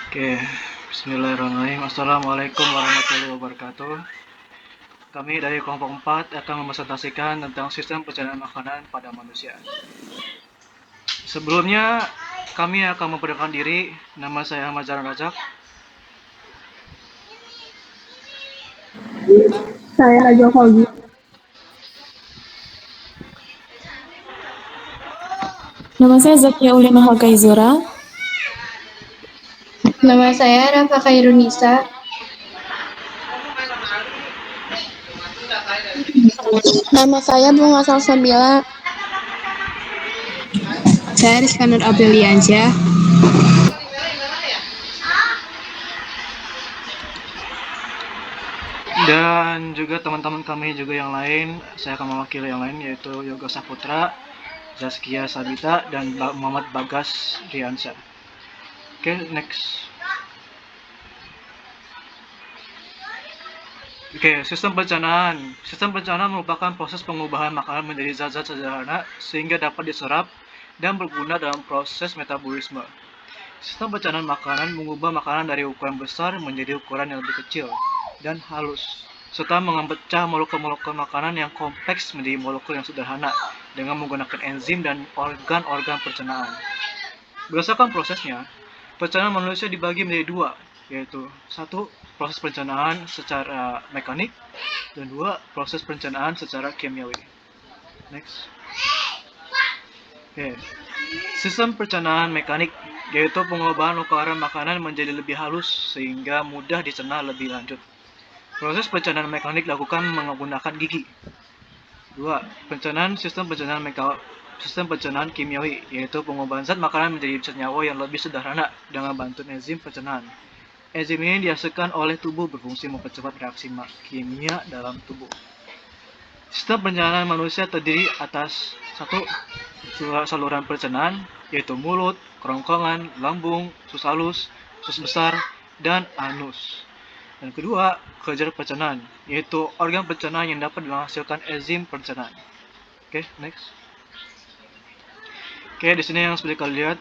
Oke, bismillahirrahmanirrahim. Assalamualaikum warahmatullahi wabarakatuh. Kami dari kelompok 4 akan mempresentasikan tentang sistem pencernaan makanan pada manusia. Sebelumnya, kami akan memperkenalkan diri. Nama saya Ahmad Zaran Rajak. Saya Raja Hogi. Nama saya Zakia Ulina Hagaizura. Nama saya Rafa Khairunisa. Nama saya Bunga Salsabila. Saya Rizka Nur Apriliansyah. Dan juga teman-teman kami juga yang lain, saya akan mewakili yang lain yaitu Yoga Saputra, Zaskia Sabita, dan Muhammad Bagas Riansyah. Oke, next. Oke, sistem pencernaan. Sistem pencernaan merupakan proses pengubahan makanan menjadi zat-zat sederhana sehingga dapat diserap dan berguna dalam proses metabolisme. Sistem pencernaan makanan mengubah makanan dari ukuran besar menjadi ukuran yang lebih kecil dan halus, serta memecah molekul-molekul makanan yang kompleks menjadi molekul yang sederhana dengan menggunakan enzim dan organ-organ pencernaan. Berdasarkan prosesnya, pencernaan manusia dibagi menjadi dua, yaitu satu, proses pencernaan secara mekanik, dan dua, proses pencernaan secara kimiawi. Next. Oke. Sistem pencernaan mekanik yaitu pengubahan ukuran makanan menjadi lebih halus sehingga mudah dicerna lebih lanjut. Proses pencernaan mekanik dilakukan menggunakan gigi. Dua, sistem pencernaan kimiawi yaitu pengubahan zat makanan menjadi senyawa yang lebih sederhana dengan bantuan enzim pencernaan. Enzim ini dihasilkan oleh tubuh berfungsi mempercepat reaksi kimia dalam tubuh. Sistem pencernaan manusia terdiri atas satu, saluran pencernaan yaitu mulut, kerongkongan, lambung, usus halus, usus besar, dan anus. Dan kedua, kelenjar pencernaan yaitu organ pencernaan yang dapat menghasilkan enzim pencernaan. Oke, next. Oke, di sini yang seperti kalian lihat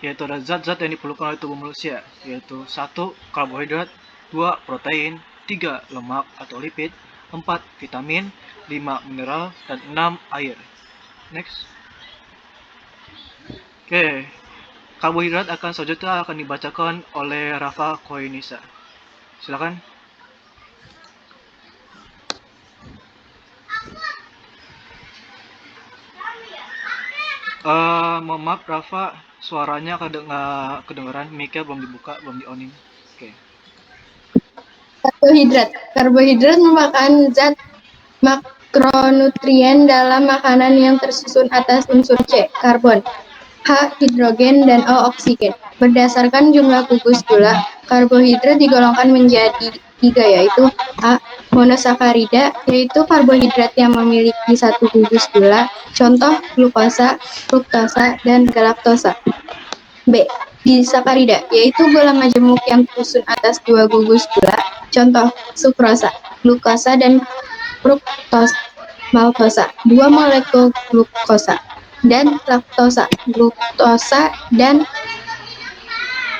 yaitu ada zat-zat yang diperlukan oleh tubuh manusia, yaitu 1. Karbohidrat, 2. Protein, 3. Lemak atau lipid, 4. Vitamin, 5. Mineral, dan 6. Air. Next. Oke, karbohidrat selanjutnya akan dibacakan oleh Rafa Koinisa. Silakan. Mohon maaf Rafa, suaranya kedengaran, mic-nya belum dibuka, belum di-on-in. Oke. Karbohidrat merupakan zat makronutrien dalam makanan yang tersusun atas unsur C, karbon, H, hidrogen, dan O, oksigen. Berdasarkan jumlah gugus gula, karbohidrat digolongkan menjadi 3, yaitu A. Monosakarida, yaitu karbohidrat yang memiliki 1 gugus gula, contoh glukosa, fruktosa, dan galaktosa. B. Disakarida, yaitu gula majemuk yang tersusun atas 2 gugus gula, contoh sukrosa, glukosa, dan fruktosa, maltosa, 2 molekul glukosa, dan laktosa, gluktosa, dan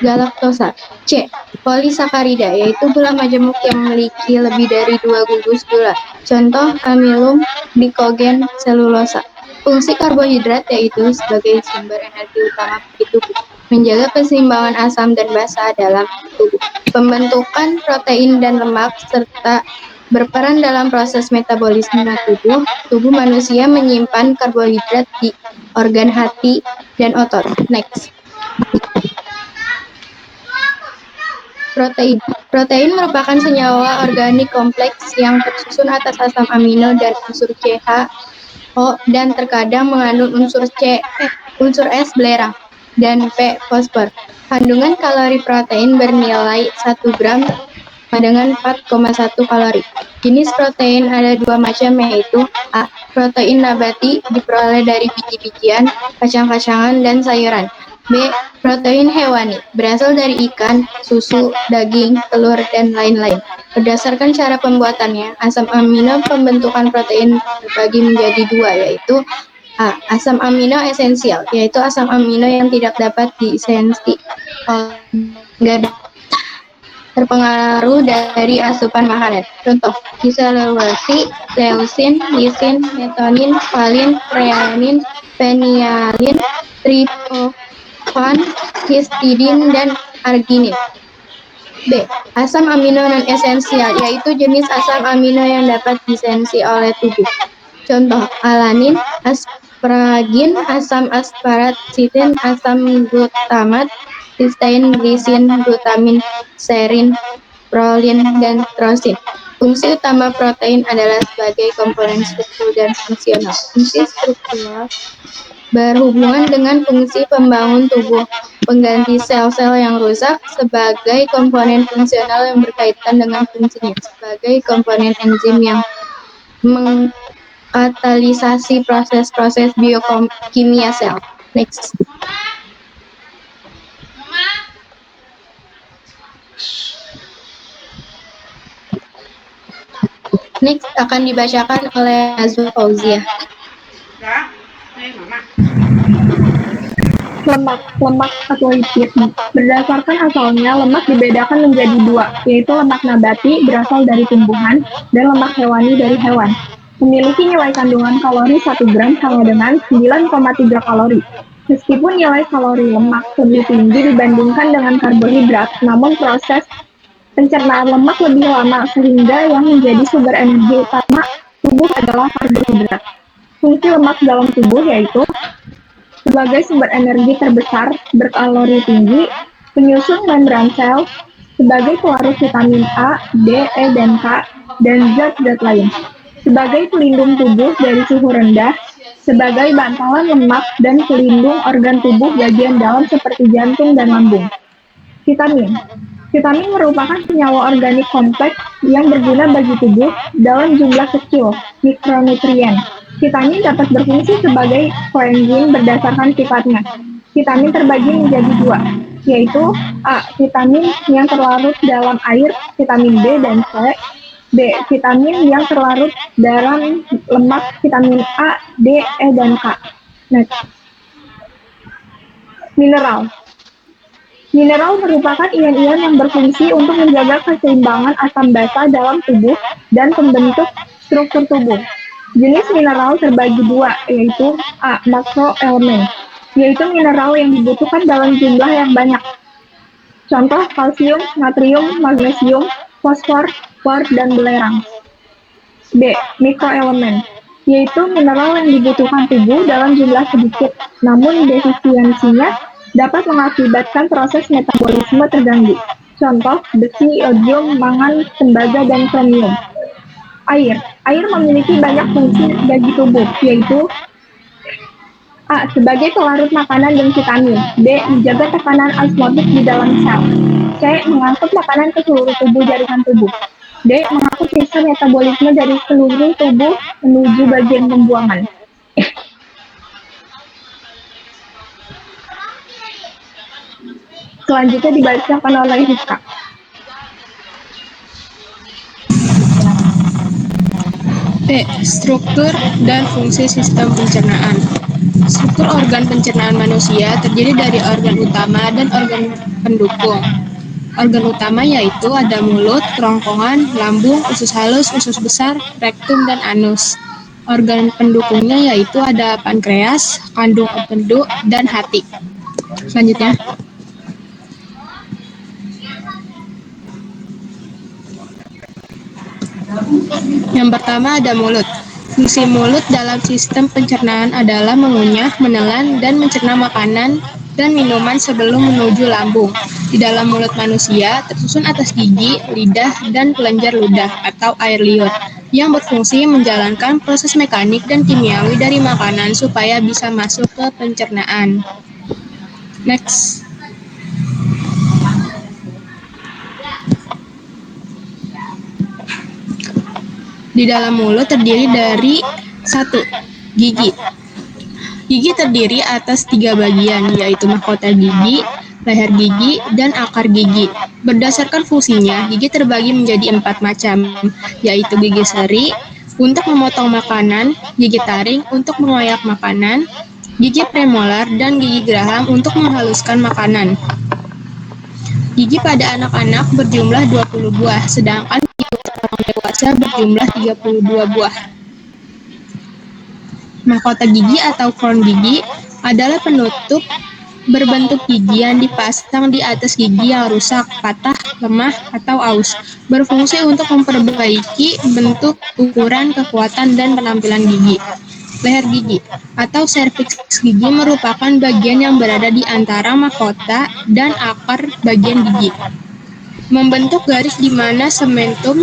galaktosa. C. Polisakarida, yaitu gula majemuk yang memiliki lebih dari 2 gugus gula, contoh amilum, glikogen, selulosa. Fungsi karbohidrat yaitu sebagai sumber energi utama bagi tubuh, menjaga keseimbangan asam dan basa dalam tubuh, pembentukan protein dan lemak, serta berperan dalam proses metabolisme tubuh. Tubuh manusia menyimpan karbohidrat di organ hati dan otot. Next. Protein merupakan senyawa organik kompleks yang tersusun atas asam amino dan unsur CH, O, dan terkadang mengandung unsur S belerang, dan P, fosfor. Kandungan kalori protein bernilai 1 gram dengan 4,1 kalori. Jenis protein ada 2 macam, yaitu A. Protein nabati diperoleh dari biji-bijian, kacang-kacangan, dan sayuran. B. Protein hewani berasal dari ikan, susu, daging, telur, dan lain-lain. Berdasarkan cara pembuatannya, asam amino pembentukan protein terbagi menjadi 2, yaitu A. Asam amino esensial, yaitu asam amino yang tidak dapat diesensi oleh terpengaruh dari asupan makanan. Contoh, di selulosi, leusin, lisin, metonin, valin, kreanin, penialin, triptofan, histidin, dan arginin. B. Asam amino non-esensial, yaitu jenis asam amino yang dapat disensi oleh tubuh. Contoh, alanin, asparagin, asam asparat, sitin, asam glutamat, sistein, glisin, glutamin, serin, prolin, dan trosin. Fungsi utama protein adalah sebagai komponen struktur dan fungsional. Fungsi struktural berhubungan dengan fungsi pembangun tubuh, pengganti sel-sel yang rusak, sebagai komponen fungsional yang berkaitan dengan fungsinya, sebagai komponen enzim yang mengkatalisasi proses-proses biokimia sel. Next. Next akan dibacakan oleh Nazwa Fauzia. Lemak atau lipid. Berdasarkan asalnya, lemak dibedakan menjadi dua, yaitu lemak nabati berasal dari tumbuhan dan lemak hewani dari hewan. Memiliki nilai kandungan kalori 1 gram sama dengan 9,3 kalori. Meskipun nilai kalori lemak lebih tinggi dibandingkan dengan karbohidrat, namun proses pencernaan lemak lebih lama sehingga yang menjadi sumber energi utama tubuh adalah karbohidrat. Fungsi lemak dalam tubuh yaitu sebagai sumber energi terbesar berkalori tinggi, penyusun membran sel, sebagai pelarut vitamin A, D, E, dan K, dan zat-zat lain, sebagai pelindung tubuh dari suhu rendah, sebagai bantalan lemak dan pelindung organ tubuh bagian dalam seperti jantung dan lambung. Vitamin. Vitamin merupakan senyawa organik kompleks yang berguna bagi tubuh dalam jumlah kecil, mikronutrien. Vitamin dapat berfungsi sebagai koenzim berdasarkan sifatnya. Vitamin terbagi menjadi dua, yaitu A. Vitamin yang terlarut dalam air, vitamin B dan C. B. Vitamin yang terlarut dalam lemak, vitamin A, D, E, dan K. Next. Mineral. Mineral merupakan ion-ion yang berfungsi untuk menjaga keseimbangan asam basa dalam tubuh dan pembentuk struktur tubuh. Jenis mineral terbagi dua, yaitu A. Makroelemen, yaitu mineral yang dibutuhkan dalam jumlah yang banyak. Contoh kalsium, natrium, magnesium, fosfor, bor, dan belerang. B. Mikroelemen, yaitu mineral yang dibutuhkan tubuh dalam jumlah sedikit, namun defisiensinya dapat mengakibatkan proses metabolisme terganggu. Contoh besi, iodium, mangan, tembaga, dan kromium. Air. Air memiliki banyak fungsi bagi tubuh, yaitu A. Sebagai pelarut makanan dan vitamin. B. Menjaga tekanan osmotik di dalam sel. C. Mengangkut makanan ke seluruh tubuh jaringan tubuh. D. Mengangkut sistem metabolisme dari seluruh tubuh menuju bagian pembuangan. Selanjutnya dibacakan oleh Rizka. B. Struktur dan fungsi sistem pencernaan. Struktur organ pencernaan manusia terdiri dari organ utama dan organ pendukung. Organ utama yaitu ada mulut, kerongkongan, lambung, usus halus, usus besar, rektum, dan anus. Organ pendukungnya yaitu ada pankreas, kandung empedu, dan hati. Selanjutnya. Yang pertama ada mulut. Fungsi mulut dalam sistem pencernaan adalah mengunyah, menelan, dan mencerna makanan dan minuman sebelum menuju lambung. Di dalam mulut manusia tersusun atas gigi, lidah, dan kelenjar ludah atau air liur yang berfungsi menjalankan proses mekanik dan kimiawi dari makanan supaya bisa masuk ke pencernaan. Next. Di dalam mulut terdiri dari 1. Gigi. Gigi terdiri atas 3 bagian, yaitu mahkota gigi, leher gigi, dan akar gigi. Berdasarkan fungsinya, gigi terbagi menjadi 4 macam, yaitu gigi seri untuk memotong makanan, gigi taring untuk mengoyak makanan, gigi premolar, dan gigi geraham untuk menghaluskan makanan. Gigi pada anak-anak berjumlah 20 buah, sedangkan gigi orang dewasa berjumlah 32 buah. Mahkota gigi atau crown gigi adalah penutup berbentuk gigi yang dipasang di atas gigi yang rusak, patah, lemah, atau aus. Berfungsi untuk memperbaiki bentuk, ukuran, kekuatan, dan penampilan gigi. Leher gigi atau serviks gigi merupakan bagian yang berada di antara mahkota dan akar bagian gigi. Membentuk garis di mana sementum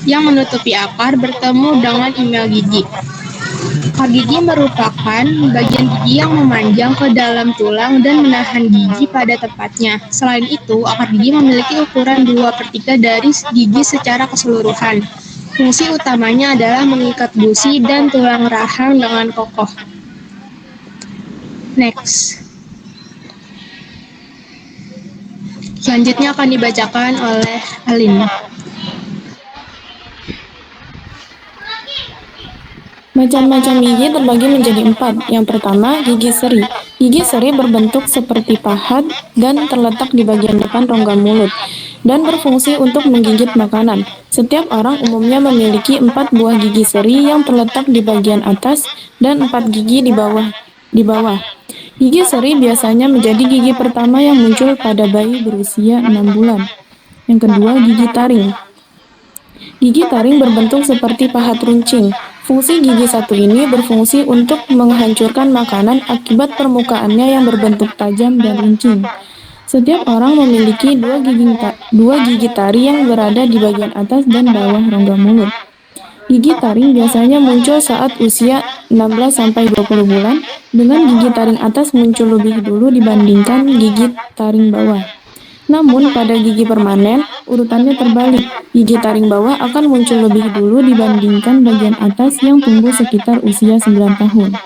yang menutupi akar bertemu dengan ingal gigi. Akar gigi merupakan bagian gigi yang memanjang ke dalam tulang dan menahan gigi pada tempatnya. Selain itu, akar gigi memiliki ukuran 2/3 dari gigi secara keseluruhan. Fungsi utamanya adalah mengikat gusi dan tulang rahang dengan kokoh. Next. Selanjutnya akan dibacakan oleh Alin. Macam-macam gigi terbagi menjadi 4. Yang pertama, gigi seri. Gigi seri berbentuk seperti pahat dan terletak di bagian depan rongga mulut dan berfungsi untuk menggigit makanan. Setiap orang umumnya memiliki 4 buah gigi seri yang terletak di bagian atas dan 4 gigi di bawah. Gigi seri biasanya menjadi gigi pertama yang muncul pada bayi berusia 6 bulan. Yang kedua, gigi taring. Gigi taring berbentuk seperti pahat runcing. Fungsi gigi satu ini berfungsi untuk menghancurkan makanan akibat permukaannya yang berbentuk tajam dan runcing. Setiap orang memiliki dua gigi tari yang berada di bagian atas dan bawah rongga mulut. Gigi taring biasanya muncul saat usia 16-20 bulan, dengan gigi taring atas muncul lebih dulu dibandingkan gigi taring bawah. Namun pada gigi permanen, urutannya terbalik. Gigi taring bawah akan muncul lebih dulu dibandingkan bagian atas yang tumbuh sekitar usia 9 tahun.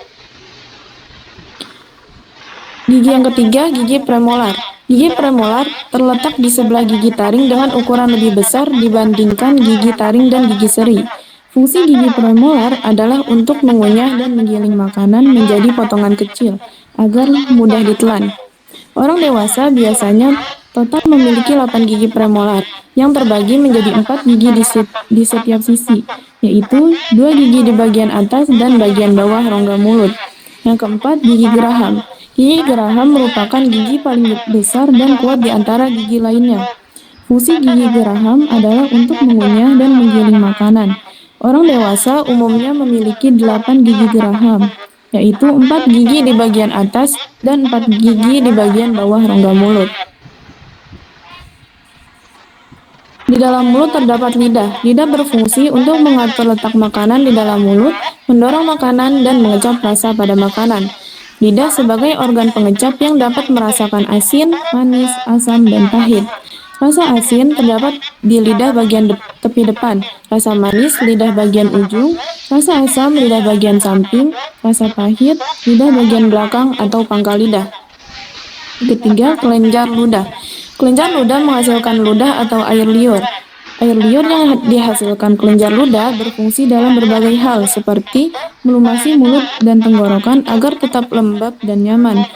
Gigi yang ketiga, gigi premolar. Gigi premolar terletak di sebelah gigi taring dengan ukuran lebih besar dibandingkan gigi taring dan gigi seri. Fungsi gigi premolar adalah untuk mengunyah dan menggiling makanan menjadi potongan kecil agar mudah ditelan. Orang dewasa biasanya total memiliki 8 gigi premolar yang terbagi menjadi 4 gigi di setiap sisi, yaitu 2 gigi di bagian atas dan bagian bawah rongga mulut. Yang keempat, gigi geraham. Gigi geraham merupakan gigi paling besar dan kuat di antara gigi lainnya. Fungsi gigi geraham adalah untuk mengunyah dan menggiling makanan. Orang dewasa umumnya memiliki 8 gigi geraham, yaitu 4 gigi di bagian atas dan 4 gigi di bagian bawah rongga mulut. Di dalam mulut terdapat lidah. Lidah berfungsi untuk mengatur letak makanan di dalam mulut, mendorong makanan, dan mengecap rasa pada makanan. Lidah sebagai organ pengecap yang dapat merasakan asin, manis, asam, dan pahit. Rasa asin terdapat di lidah bagian tepi depan, rasa manis lidah bagian ujung, rasa asam lidah bagian samping, rasa pahit lidah bagian belakang atau pangkal lidah. Ketiga, kelenjar ludah. Kelenjar ludah menghasilkan ludah atau air liur. Air liur yang dihasilkan kelenjar ludah berfungsi dalam berbagai hal seperti melumasi mulut dan tenggorokan agar tetap lembab dan nyaman,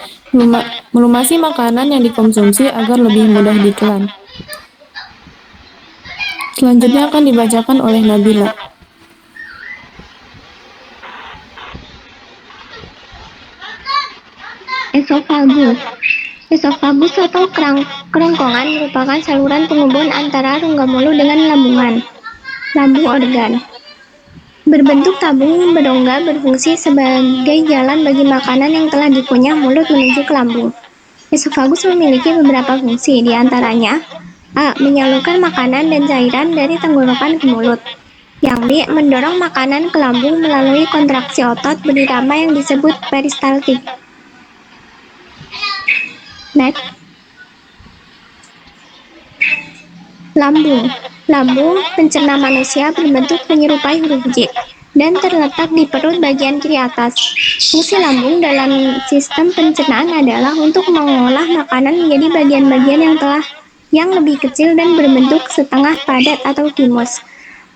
melumasi makanan yang dikonsumsi agar lebih mudah ditelan. Selanjutnya akan dibacakan oleh Nabila. Esofagus. Esofagus atau kerongkongan merupakan saluran penghubung antara rongga mulut dengan lambungan. Lambung organ. Berbentuk tabung berongga berfungsi sebagai jalan bagi makanan yang telah dikunyah mulut menuju ke lambung. Esofagus memiliki beberapa fungsi, di antaranya A. Menyalurkan makanan dan cairan dari tenggorokan ke mulut. Yang B. Mendorong makanan ke lambung melalui kontraksi otot berirama yang disebut peristaltik. Next. Lambung. Lambung pencerna manusia berbentuk menyerupai huruf J dan terletak di perut bagian kiri atas. Fungsi lambung dalam sistem pencernaan adalah untuk mengolah makanan menjadi bagian-bagian yang lebih kecil dan berbentuk setengah padat atau timus.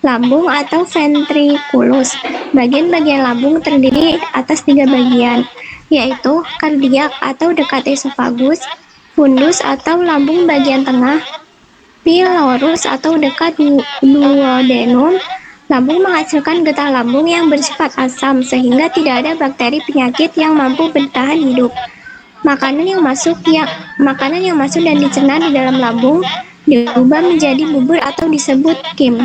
Lambung atau ventriculus. Bagian-bagian lambung terdiri atas 3 bagian, yaitu kardiak atau dekat esofagus, fundus atau lambung bagian tengah, pylorus atau dekat duodenum. Lambung menghasilkan getah lambung yang bersifat asam sehingga tidak ada bakteri penyakit yang mampu bertahan hidup. Makanan yang masuk dan dicerna di dalam lambung diubah menjadi bubur atau disebut kim.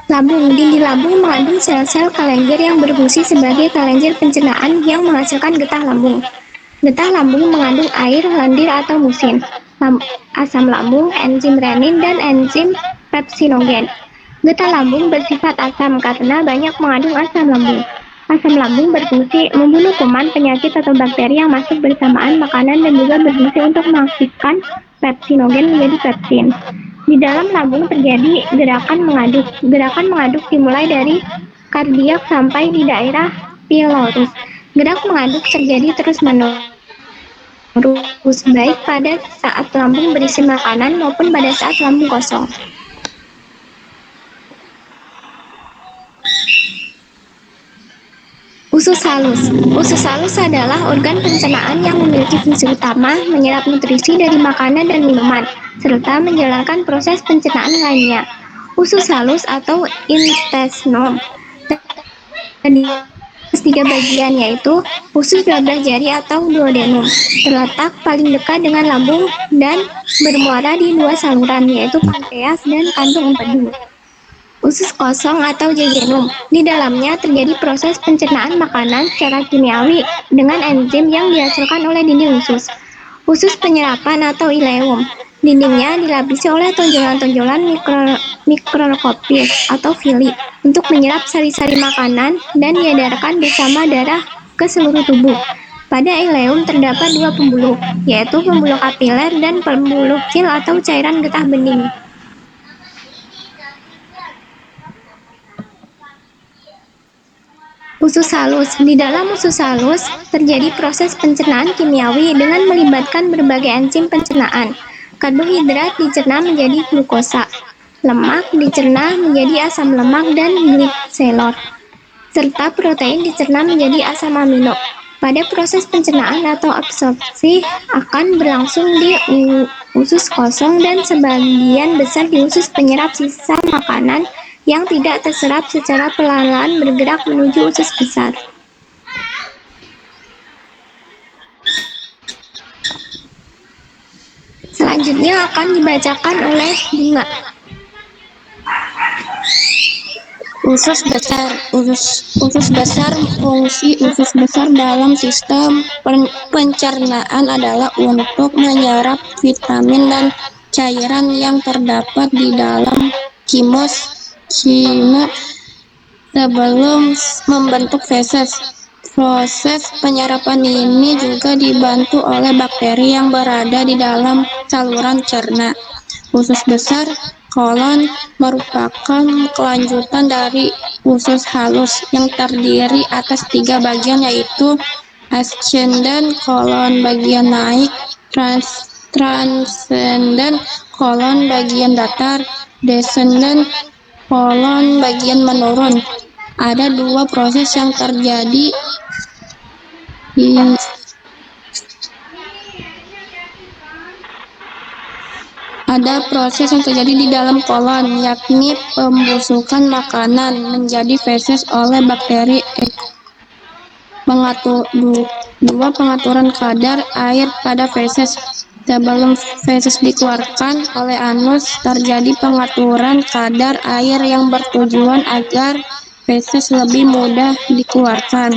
Lambung. Dinding lambung mengandung sel-sel kelenjar yang berfungsi sebagai kelenjar pencernaan yang menghasilkan getah lambung. Getah lambung mengandung air, lendir atau musin, asam lambung, enzim renin, dan enzim pepsinogen. Getah lambung bersifat asam karena banyak mengandung asam lambung. Asam lambung berfungsi membunuh kuman, penyakit, atau bakteri yang masuk bersamaan makanan dan juga berfungsi untuk mengaktifkan pepsinogen menjadi pepsin. Di dalam lambung terjadi gerakan mengaduk. Gerakan mengaduk dimulai dari kardiak sampai di daerah pylorus. Gerak mengaduk terjadi terus-menerus, baik pada saat lambung berisi makanan maupun pada saat lambung kosong. Usus halus. Usus halus adalah organ pencernaan yang memiliki fungsi utama menyerap nutrisi dari makanan dan minuman, serta menjalankan proses pencernaan lainnya. Usus halus atau intestinum terdiri atas 3 bagian, yaitu usus 12 jari atau duodenum, terletak paling dekat dengan lambung dan bermuara di 2 saluran, yaitu pankreas dan kantung empedu. Usus kosong atau jejunum. Di dalamnya terjadi proses pencernaan makanan secara kimiawi dengan enzim yang dihasilkan oleh dinding usus. Usus penyerapan atau ileum. Dindingnya dilapisi oleh tonjolan-tonjolan mikroskopis atau villi untuk menyerap sari-sari makanan dan diedarkan bersama darah ke seluruh tubuh. Pada ileum terdapat 2 pembuluh, yaitu pembuluh kapiler dan pembuluh kil atau cairan getah bening. Usus halus. Di dalam usus halus terjadi proses pencernaan kimiawi dengan melibatkan berbagai enzim pencernaan. Karbohidrat dicerna menjadi glukosa, lemak dicerna menjadi asam lemak dan gliserol, serta protein dicerna menjadi asam amino. Pada proses pencernaan atau absorpsi akan berlangsung di usus kosong dan sebagian besar di usus penyerap sisa makanan yang tidak terserap secara pelan-pelan bergerak menuju usus besar. Selanjutnya akan dibacakan oleh Bunga. Usus besar. Usus besar. Fungsi usus besar dalam sistem pencernaan adalah untuk menyerap vitamin dan cairan yang terdapat di dalam kimus sebelum membentuk feses. Proses penyerapan ini juga dibantu oleh bakteri yang berada di dalam saluran cerna. Usus besar kolon merupakan kelanjutan dari usus halus yang terdiri atas 3 bagian, yaitu ascendent kolon bagian naik, transcendent kolon bagian datar, descendent kolon bagian menurun. Ada 2 proses yang terjadi di dalam kolon, yakni pembusukan makanan menjadi feses oleh bakteri. Pengaturan kadar air pada feses. Sebelum feses dikeluarkan oleh anus, terjadi pengaturan kadar air yang bertujuan agar feses lebih mudah dikeluarkan.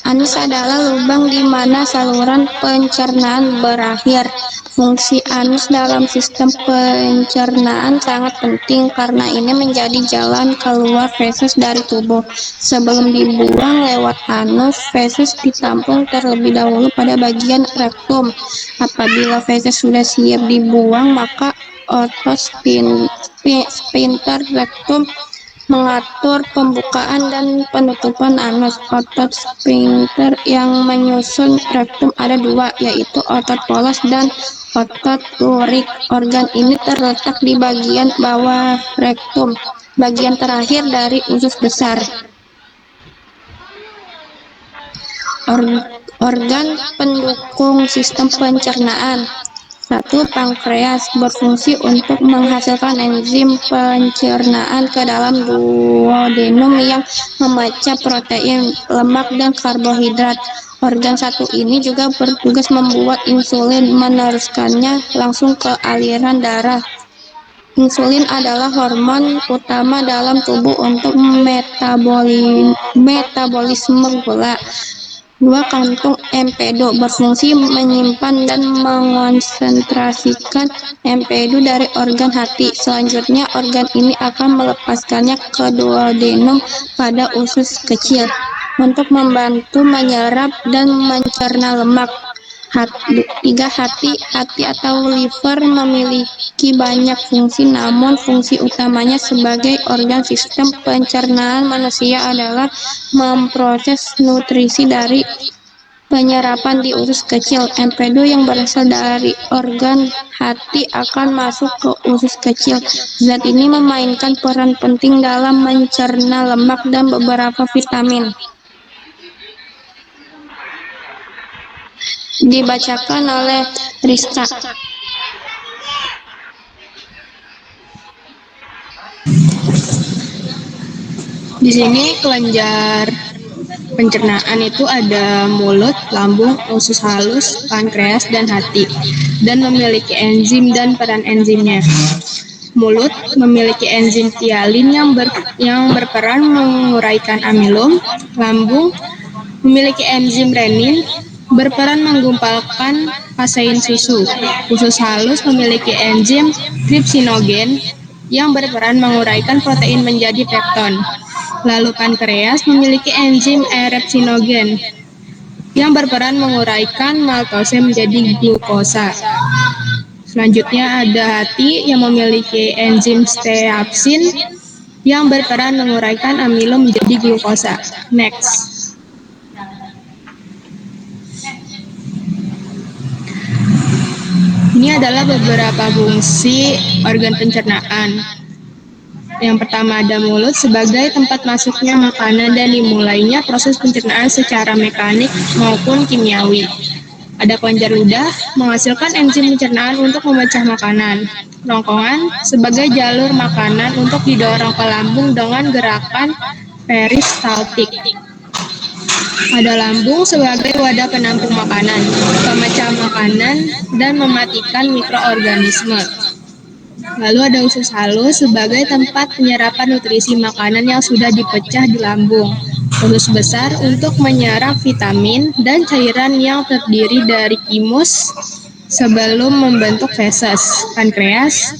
Anus adalah lubang di mana saluran pencernaan berakhir. Fungsi anus dalam sistem pencernaan sangat penting karena ini menjadi jalan keluar feses dari tubuh. Sebelum dibuang lewat anus, feses ditampung terlebih dahulu pada bagian rektum. Apabila feses sudah siap dibuang, maka otot sphincter rektum mengatur pembukaan dan penutupan anus. Otot sphincter yang menyusun rektum ada 2, yaitu otot polos dan ototurik. Organ ini terletak di bagian bawah rektum, bagian terakhir dari usus besar. Organ pendukung sistem pencernaan. 1. Pankreas berfungsi untuk menghasilkan enzim pencernaan ke dalam duodenum yang memecah protein, lemak, dan karbohidrat. Organ satu ini juga bertugas membuat insulin, meneruskannya langsung ke aliran darah. Insulin adalah hormon utama dalam tubuh untuk metabolisme gula. 2. Kantung empedu berfungsi menyimpan dan mengonsentrasikan empedu dari organ hati. Selanjutnya, organ ini akan melepaskannya ke duodenum pada usus kecil untuk membantu menyerap dan mencerna lemak. 3. Hati atau liver memiliki banyak fungsi, namun fungsi utamanya sebagai organ sistem pencernaan manusia adalah memproses nutrisi dari penyerapan di usus kecil. Empedu yang berasal dari organ hati akan masuk ke usus kecil. Zat ini memainkan peran penting dalam mencerna lemak dan beberapa vitamin. Dibacakan oleh Rizka. Di sini kelenjar pencernaan itu ada mulut, lambung, usus halus, pankreas, dan hati, dan memiliki enzim dan peran enzimnya. Mulut memiliki enzim tialin yang berperan menguraikan amilum. Lambung memiliki enzim renin berperan menggumpalkan kasein susu. Usus halus memiliki enzim trypsinogen yang berperan menguraikan protein menjadi pepton. Lalu pankreas memiliki enzim erepsinogen yang berperan menguraikan maltose menjadi glukosa. Selanjutnya ada hati yang memiliki enzim steapsin yang berperan menguraikan amilum menjadi glukosa. Next. Ini adalah beberapa fungsi organ pencernaan. Yang pertama ada mulut sebagai tempat masuknya makanan dan dimulainya proses pencernaan secara mekanik maupun kimiawi. Ada kelenjar ludah menghasilkan enzim pencernaan untuk memecah makanan. Rongkongan sebagai jalur makanan untuk didorong ke lambung dengan gerakan peristaltik. Ada lambung sebagai wadah penampung makanan, pemecah makanan, dan mematikan mikroorganisme. Lalu ada usus halus sebagai tempat penyerapan nutrisi makanan yang sudah dipecah di lambung. Usus besar untuk menyerap vitamin dan cairan yang terdiri dari thymus sebelum membentuk feses. Pankreas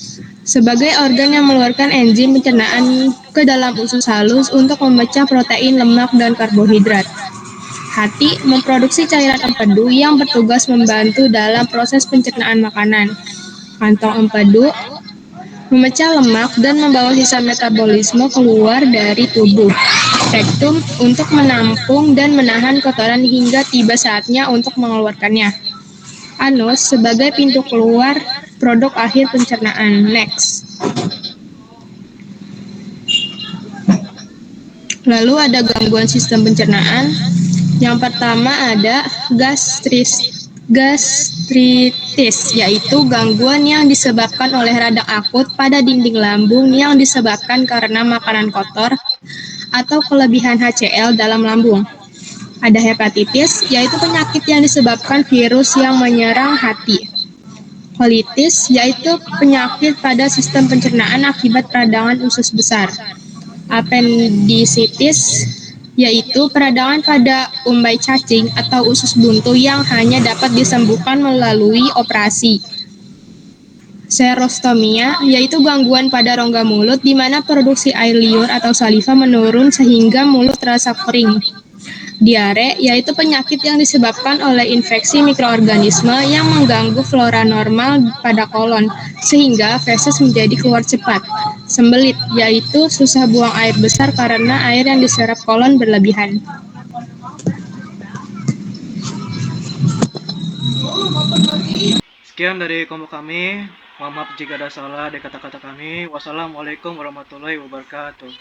sebagai organ yang mengeluarkan enzim pencernaan ke dalam usus halus untuk memecah protein, lemak, dan karbohidrat. Hati memproduksi cairan empedu yang bertugas membantu dalam proses pencernaan makanan. Kantong empedu memecah lemak dan membawa sisa metabolisme keluar dari tubuh. Rektum untuk menampung dan menahan kotoran hingga tiba saatnya untuk mengeluarkannya. Anus sebagai pintu keluar produk akhir pencernaan. Next. Lalu ada gangguan sistem pencernaan. Yang pertama ada gastritis, yaitu gangguan yang disebabkan oleh radang akut pada dinding lambung yang disebabkan karena makanan kotor atau kelebihan HCl dalam lambung. Ada hepatitis, yaitu penyakit yang disebabkan virus yang menyerang hati. Kolitis, yaitu penyakit pada sistem pencernaan akibat peradangan usus besar. Appendisitis, yaitu peradangan pada umbai cacing atau usus buntu yang hanya dapat disembuhkan melalui operasi. Serostomia, yaitu gangguan pada rongga mulut di mana produksi air liur atau saliva menurun sehingga mulut terasa kering. Diare, yaitu penyakit yang disebabkan oleh infeksi mikroorganisme yang mengganggu flora normal pada kolon, sehingga feses menjadi keluar cepat. Sembelit, yaitu susah buang air besar karena air yang diserap kolon berlebihan. Sekian dari kelompok kami. Mohon maaf jika ada salah dari kata-kata kami. Wassalamualaikum warahmatullahi wabarakatuh.